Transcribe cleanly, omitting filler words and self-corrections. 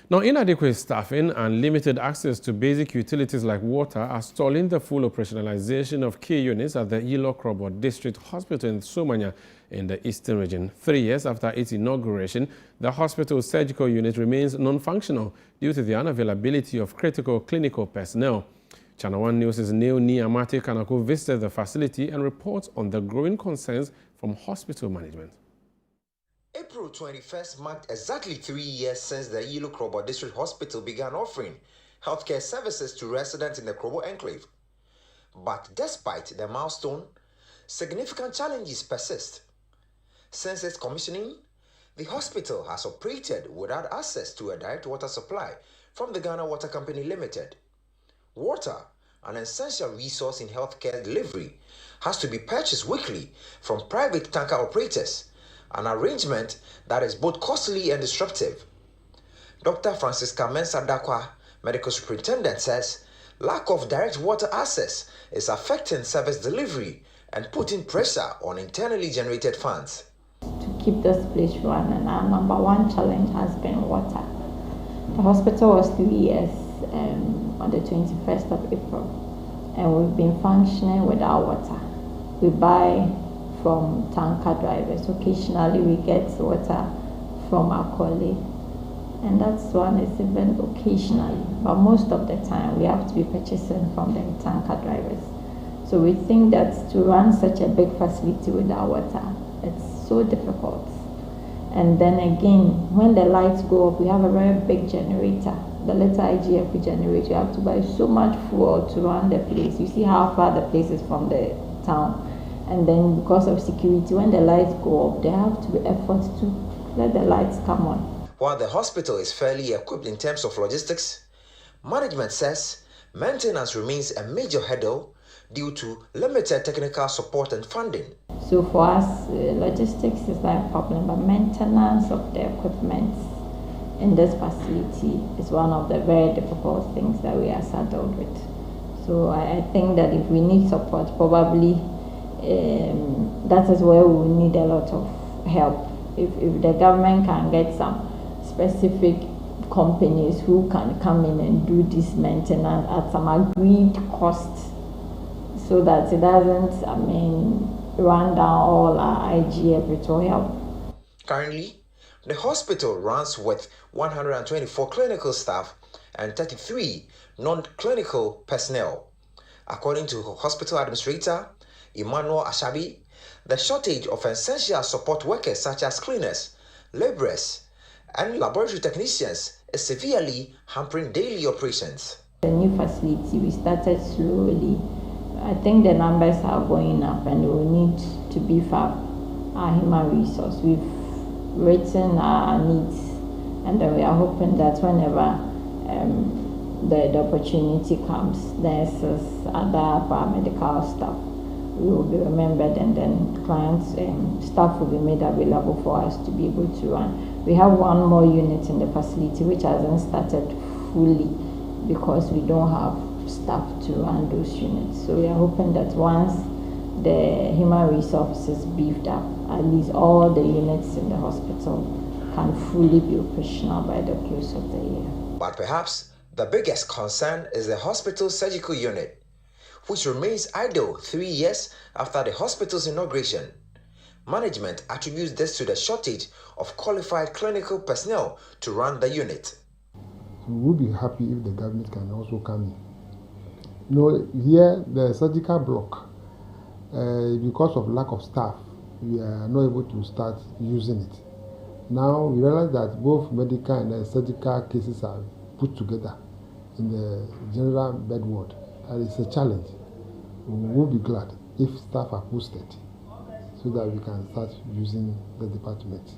Now, inadequate staffing and limited access to basic utilities like water are stalling the full operationalization of key units at the Yilo Krobo District Hospital in Somanya in the Eastern region. 3 years after its inauguration, the hospital's surgical unit remains non-functional due to the unavailability of critical clinical personnel. ChannelOne News' Neil Niamati Kanako visited the facility and reports on the growing concerns from hospital management. April 21st marked exactly 3 years since the Yilo Krobo District Hospital began offering healthcare services to residents in the Krobo enclave. But despite the milestone, significant challenges persist. Since its commissioning, the hospital has operated without access to a direct water supply from the Ghana Water Company Limited. Water, an essential resource in healthcare delivery, has to be purchased weekly from private tanker operators, an arrangement that is both costly and disruptive. Dr. Francisca Mensah Dakwa, medical superintendent, says lack of direct water access is affecting service delivery and putting pressure on internally generated funds. To keep this place running, our number one challenge has been water. The hospital was 3 years on the 21st of April, and we've been functioning without water. We buy from tanker drivers. Occasionally we get water from our colleague, and that's one is even occasionally, but most of the time we have to be purchasing from the tanker drivers. So we think that to run such a big facility without water, it's so difficult. And then again, when the lights go off, we have a very big generator, the little IGF generator. You have to buy so much fuel to run the place. You see how far the place is from the town. And then because of security, when the lights go up, there have to be efforts to let the lights come on. While the hospital is fairly equipped in terms of logistics, management says maintenance remains a major hurdle due to limited technical support and funding. So for us, logistics is not a problem, but maintenance of the equipment in this facility is one of the very difficult things that we are saddled with. So I think that if we need support, probably that is where we will need a lot of help. If the government can get some specific companies who can come in and do this maintenance at some agreed cost, so that it doesn't, run down all our IGF, it will help. Currently, the hospital runs with 124 clinical staff and 33 non-clinical personnel. According to hospital administrator Emmanuel Ashabi, the shortage of essential support workers such as cleaners, laborers, and laboratory technicians is severely hampering daily operations. The new facility, we started slowly. I think the numbers are going up and we need to beef up our human resource. We've written our needs, and then we are hoping that whenever the opportunity comes, nurses, other paramedical staff, we will be remembered, and then clients and staff will be made available for us to be able to run. We have one more unit in the facility which hasn't started fully because we don't have staff to run those units. So we are hoping that once the human resources beefed up, at least all the units in the hospital can fully be operational by the close of the year. But perhaps the biggest concern is the hospital's surgical unit, which remains idle 3 years after the hospital's inauguration. Management attributes this to the shortage of qualified clinical personnel to run the unit. We would be happy if the government can also come in. Here the surgical block, because of lack of staff, we are not able to start using it. Now we realize that both medical and surgical cases are put together in the general bed ward. And it's a challenge. We will be glad if staff are posted so that we can start using the department.